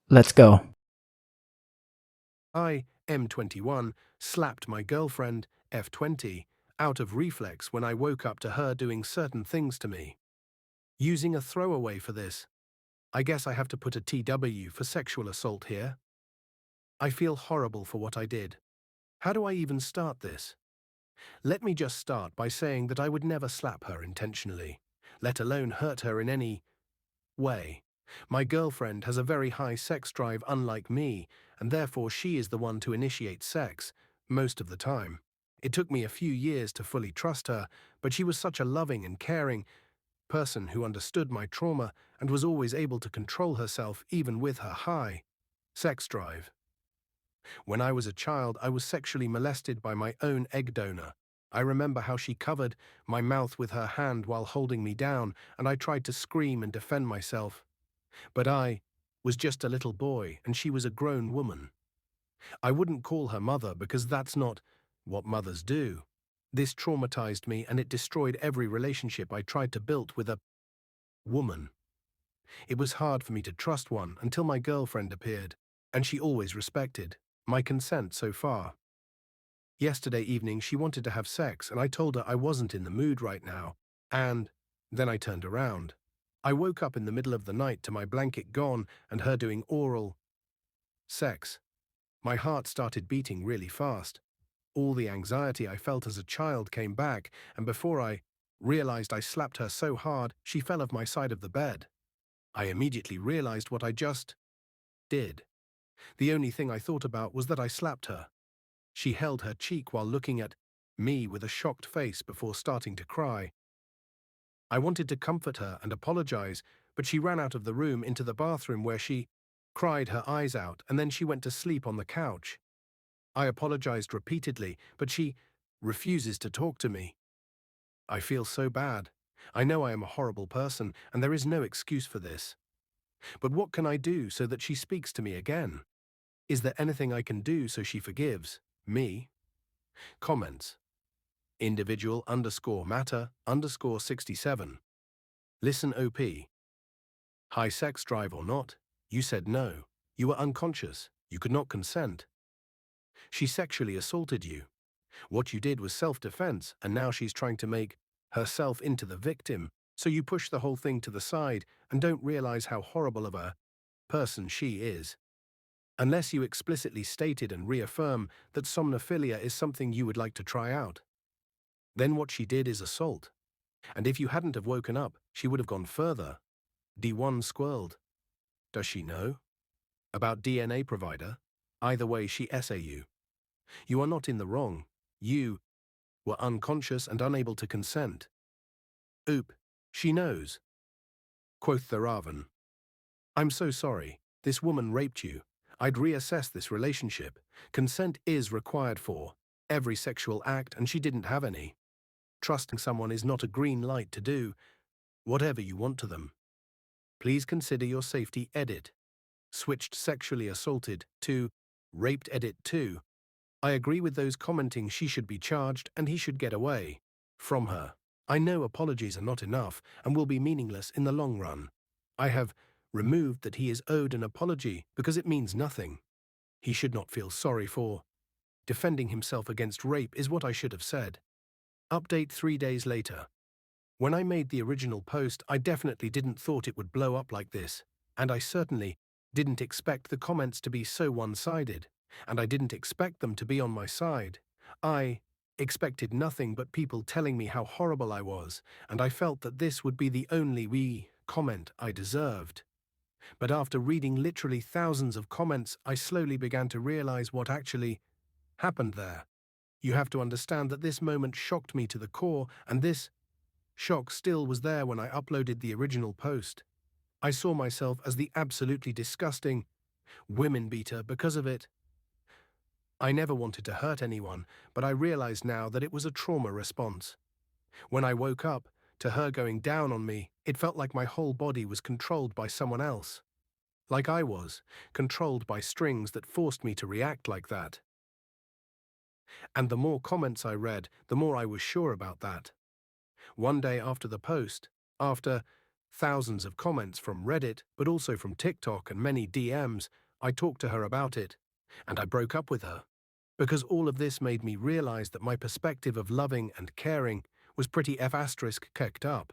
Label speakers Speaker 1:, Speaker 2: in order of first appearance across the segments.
Speaker 1: Let's go.
Speaker 2: I, M21, slapped my girlfriend, F20, out of reflex when I woke up to her doing certain things to me. Using a throwaway for this. I guess I have to put a TW for sexual assault here. I feel horrible for what I did. How do I even start this? Let me just start by saying that I would never slap her intentionally, let alone hurt her in any way. My girlfriend has a very high sex drive unlike me, and therefore she is the one to initiate sex, most of the time. It took me a few years to fully trust her, but she was such a loving and caring person who understood my trauma and was always able to control herself even with her high sex drive. When I was a child, I was sexually molested by my own egg donor. I remember how she covered my mouth with her hand while holding me down, and I tried to scream and defend myself. But I was just a little boy, and she was a grown woman. I wouldn't call her mother because that's not what mothers do. This traumatized me, and it destroyed every relationship I tried to build with a woman. It was hard for me to trust one until my girlfriend appeared, and she always respected my consent so far. Yesterday evening, she wanted to have sex, and I told her I wasn't in the mood right now, and then I turned around. I woke up in the middle of the night to my blanket gone and her doing oral sex. My heart started beating really fast. All the anxiety I felt as a child came back, and before I realized I slapped her so hard, she fell off my side of the bed. I immediately realized what I just did. The only thing I thought about was that I slapped her. She held her cheek while looking at me with a shocked face before starting to cry. I wanted to comfort her and apologize, but she ran out of the room into the bathroom where she cried her eyes out, and then she went to sleep on the couch. I apologized repeatedly, but she refuses to talk to me. I feel so bad. I know I am a horrible person, and there is no excuse for this. But what can I do so that she speaks to me again? Is there anything I can do so she forgives me? Comments. Individual _ matter _ 67. Listen OP. High sex drive or not, you said no. You were unconscious. You could not consent. She sexually assaulted you. What you did was self-defense, and now she's trying to make herself into the victim, so you push the whole thing to the side and don't realize how horrible of a person she is. Unless you explicitly stated and reaffirm that somnophilia is something you would like to try out. Then what she did is assault. And if you hadn't have woken up, she would have gone further. D1 squirreled. Does she know? About DNA provider? Either way, she SA you. You are not in the wrong. You were unconscious and unable to consent. Oop, she knows. Quoth the Raven. I'm so sorry. This woman raped you. I'd reassess this relationship. Consent is required for every sexual act, and she didn't have any. Trusting someone is not a green light to do whatever you want to them. Please consider your safety. Edit. Switched sexually assaulted to raped. Edit 2. I agree with those commenting she should be charged and he should get away from her. I know apologies are not enough and will be meaningless in the long run. I have removed that he is owed an apology because it means nothing. He should not feel sorry for defending himself against rape is what I should have said. Update 3 days later. When I made the original post, I definitely didn't thought it would blow up like this, and I certainly didn't expect the comments to be so one-sided, and I didn't expect them to be on my side. I expected nothing but people telling me how horrible I was, and I felt that this would be the only comment I deserved. But after reading literally thousands of comments, I slowly began to realize what actually happened there. You have to understand that this moment shocked me to the core, and this shock still was there when I uploaded the original post. I saw myself as the absolutely disgusting women beater because of it. I never wanted to hurt anyone, but I realize now that it was a trauma response. When I woke up to her going down on me, it felt like my whole body was controlled by someone else. Like I was, controlled by strings that forced me to react like that. And the more comments I read, the more I was sure about that. One day after the post, after Thousands of comments from Reddit, but also from TikTok and many DMs. I talked to her about it, and I broke up with her. Because all of this made me realize that my perspective of loving and caring was pretty F** kicked up.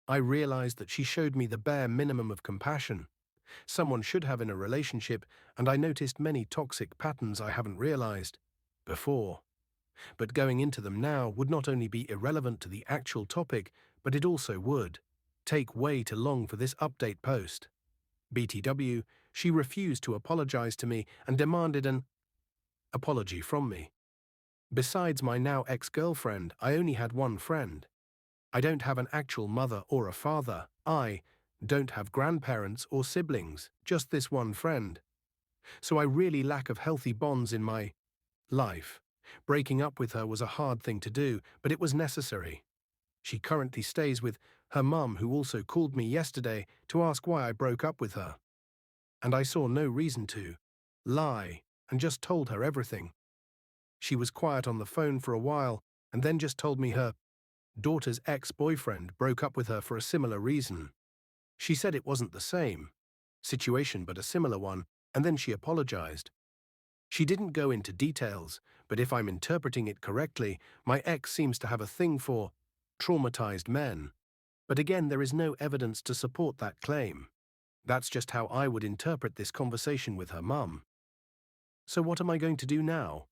Speaker 2: I realized that she showed me the bare minimum of compassion someone should have in a relationship, and I noticed many toxic patterns I haven't realized before. But going into them now would not only be irrelevant to the actual topic, but it also would take way too long for this update post. BTW, she refused to apologize to me and demanded an apology from me. Besides my now ex-girlfriend, I only had one friend. I don't have an actual mother or a father. I don't have grandparents or siblings, just this one friend. So I really lack of healthy bonds in my life. Breaking up with her was a hard thing to do, but it was necessary. She currently stays with her mum, who also called me yesterday to ask why I broke up with her. And I saw no reason to lie and just told her everything. She was quiet on the phone for a while and then just told me her daughter's ex-boyfriend broke up with her for a similar reason. She said it wasn't the same situation but a similar one, and then she apologized. She didn't go into details, but if I'm interpreting it correctly, my ex seems to have a thing for traumatized men. But again, there is no evidence to support that claim. That's just how I would interpret this conversation with her mum. So what am I going to do now?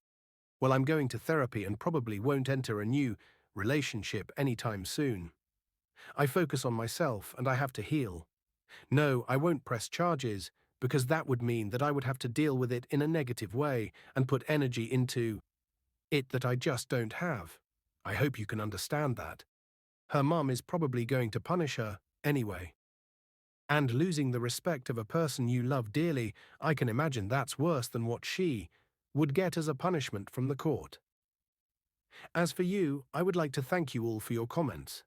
Speaker 2: Well, I'm going to therapy and probably won't enter a new relationship anytime soon. I focus on myself and I have to heal. No, I won't press charges, because that would mean that I would have to deal with it in a negative way and put energy into it that I just don't have. I hope you can understand that. Her mum is probably going to punish her anyway. And losing the respect of a person you love dearly, I can imagine that's worse than what she would get as a punishment from the court. As for you, I would like to thank you all for your comments.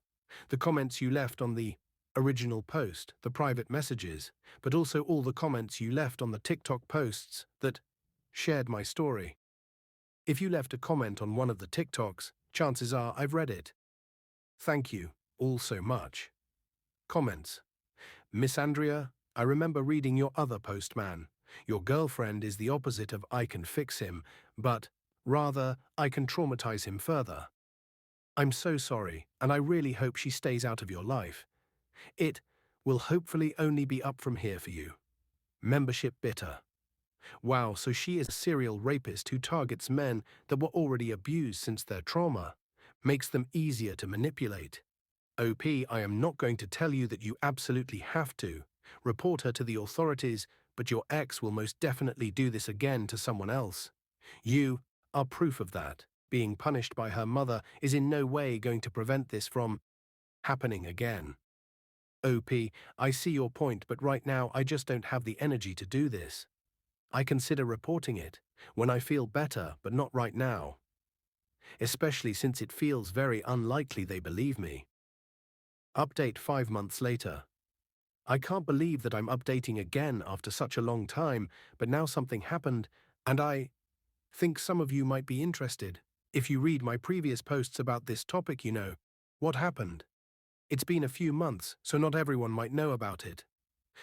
Speaker 2: The comments you left on the original post, the private messages, but also all the comments you left on the TikTok posts that shared my story. If you left a comment on one of the TikToks, chances are I've read it. Thank you all so much. Comments. Miss Andrea, I remember reading your other post, man. Your girlfriend is the opposite of I can fix him, but rather I can traumatize him further. I'm so sorry, and I really hope she stays out of your life. It will hopefully only be up from here for you. Membership bitter. Wow, so she is a serial rapist who targets men that were already abused since their trauma, makes them easier to manipulate. OP, I am not going to tell you that you absolutely have to report her to the authorities, but your ex will most definitely do this again to someone else. You are proof of that. Being punished by her mother is in no way going to prevent this from happening again. OP, I see your point, but right now I just don't have the energy to do this. I consider reporting it when I feel better, but not right now. Especially since it feels very unlikely they believe me. Update 5 months later. I can't believe that I'm updating again after such a long time, but now something happened, and I think some of you might be interested. If you read my previous posts about this topic, you know what happened. It's been a few months, so not everyone might know about it.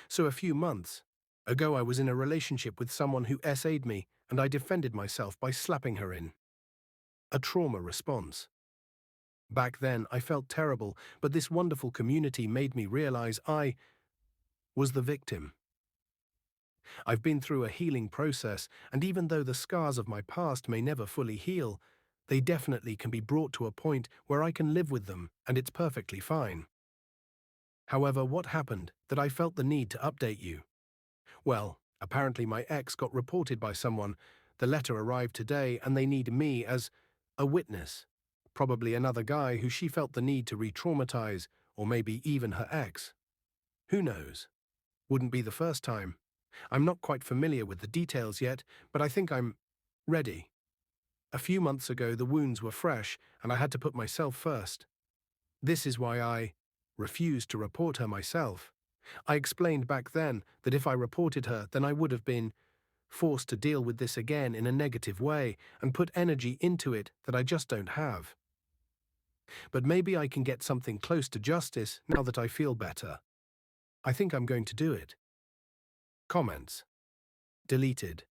Speaker 2: So a few months ago, I was in a relationship with someone who SA'd me, and I defended myself by slapping her in a trauma response. Back then, I felt terrible, but this wonderful community made me realize I was the victim. I've been through a healing process, and even though the scars of my past may never fully heal, they definitely can be brought to a point where I can live with them, and it's perfectly fine. However, what happened that I felt the need to update you? Well, apparently my ex got reported by someone. The letter arrived today, and they need me as a witness. Probably another guy who she felt the need to re-traumatize, or maybe even her ex. Who knows? Wouldn't be the first time. I'm not quite familiar with the details yet, but I think I'm ready. A few months ago, the wounds were fresh, and I had to put myself first. This is why I refused to report her myself. I explained back then that if I reported her, then I would have been forced to deal with this again in a negative way and put energy into it that I just don't have. But maybe I can get something close to justice now that I feel better. I think I'm going to do it. Comments. Deleted.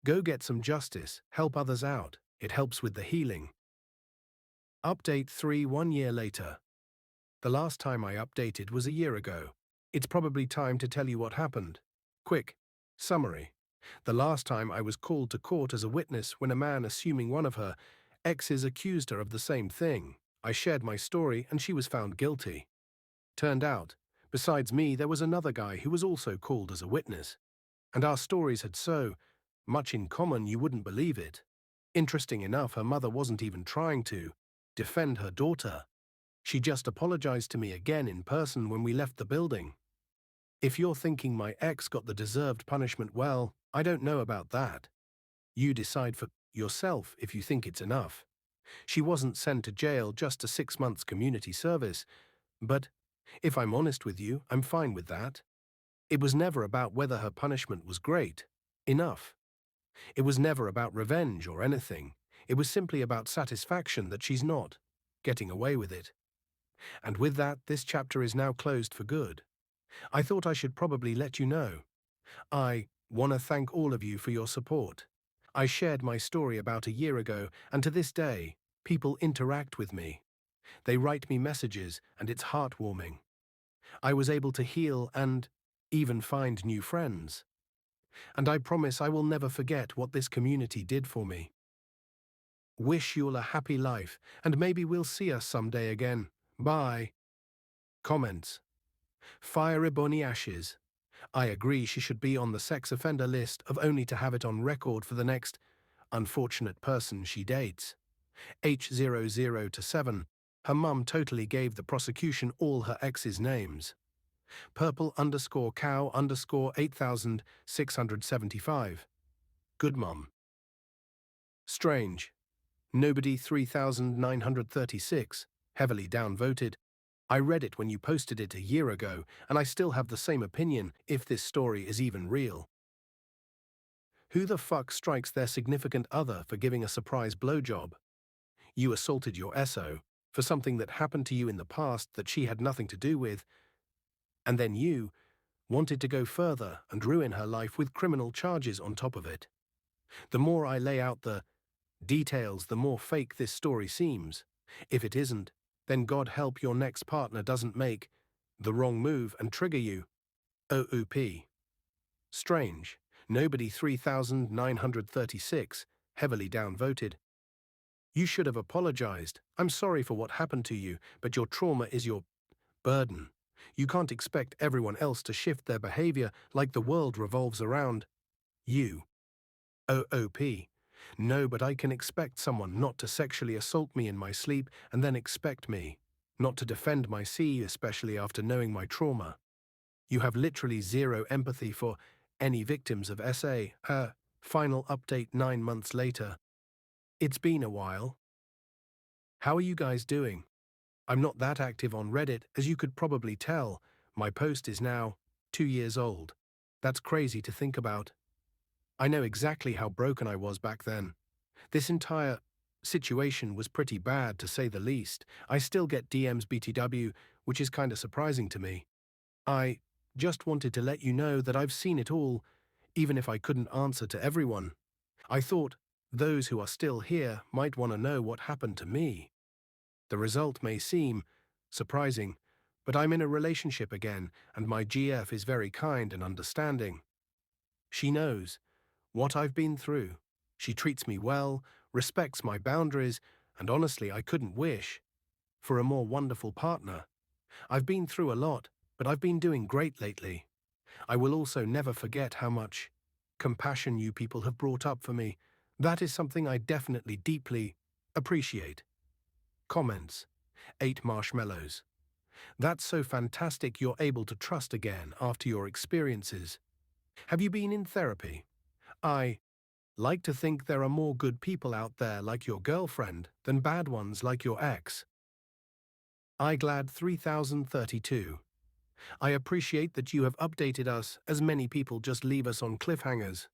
Speaker 2: Go get some justice, help others out. It helps with the healing. Update 3 1 year later. The last time I updated was a year ago. It's probably time to tell you what happened. Quick. Summary. The last time I was called to court as a witness when a man assuming one of her exes accused her of the same thing. I shared my story and she was found guilty. Turned out, besides me, there was another guy who was also called as a witness. And our stories had so much in common you wouldn't believe it. Interesting enough, her mother wasn't even trying to defend her daughter. She just apologized to me again in person when we left the building. If you're thinking my ex got the deserved punishment, well, I don't know about that. You decide for yourself if you think it's enough. She wasn't sent to jail, just a 6 months community service. But, if I'm honest with you, I'm fine with that. It was never about whether her punishment was great enough. It was never about revenge or anything. It was simply about satisfaction that she's not getting away with it. And with that, this chapter is now closed for good. I thought I should probably let you know. I want to thank all of you for your support. I shared my story about a year ago, and to this day, people interact with me. They write me messages, and it's heartwarming. I was able to heal and even find new friends. And I promise I will never forget what this community did for me. Wish you all a happy life, and maybe we'll see us someday again. Bye. Comments. Fire Ebony Ashes. I agree she should be on the sex offender list of only to have it on record for the next unfortunate person she dates. H00 to 7. Her mum totally gave the prosecution all her ex's names. Purple_cow_8675. Good mum. Strange. Nobody 3936. Heavily downvoted. I read it when you posted it a year ago, and I still have the same opinion if this story is even real. Who the fuck strikes their significant other for giving a surprise blowjob? You assaulted your SO for something that happened to you in the past that she had nothing to do with, and then you wanted to go further and ruin her life with criminal charges on top of it. The more I lay out the details, the more fake this story seems. If it isn't, then God help your next partner doesn't make the wrong move and trigger you. OOP. Strange. Nobody 3936. Heavily downvoted. You should have apologized. I'm sorry for what happened to you, but your trauma is your burden. You can't expect everyone else to shift their behavior like the world revolves around you. OOP. No, but I can expect someone not to sexually assault me in my sleep and then expect me not to defend my C, especially after knowing my trauma. You have literally zero empathy for any victims of SA. Final update 9 months later. It's been a while. How are you guys doing? I'm not that active on Reddit, as you could probably tell. My post is now 2 years old. That's crazy to think about. I know exactly how broken I was back then. This entire situation was pretty bad, to say the least. I still get DMs BTW, which is kinda surprising to me. I just wanted to let you know that I've seen it all, even if I couldn't answer to everyone. I thought those who are still here might want to know what happened to me. The result may seem surprising, but I'm in a relationship again, and my GF is very kind and understanding. She knows what I've been through. She treats me well, respects my boundaries, and honestly, I couldn't wish for a more wonderful partner. I've been through a lot, but I've been doing great lately. I will also never forget how much compassion you people have brought up for me. That is something I definitely deeply appreciate. Comments. 8 marshmallows. That's so fantastic you're able to trust again after your experiences. Have you been in therapy? I like to think there are more good people out there like your girlfriend than bad ones like your ex. iGlad 3032. I appreciate that you have updated us, as many people just leave us on cliffhangers.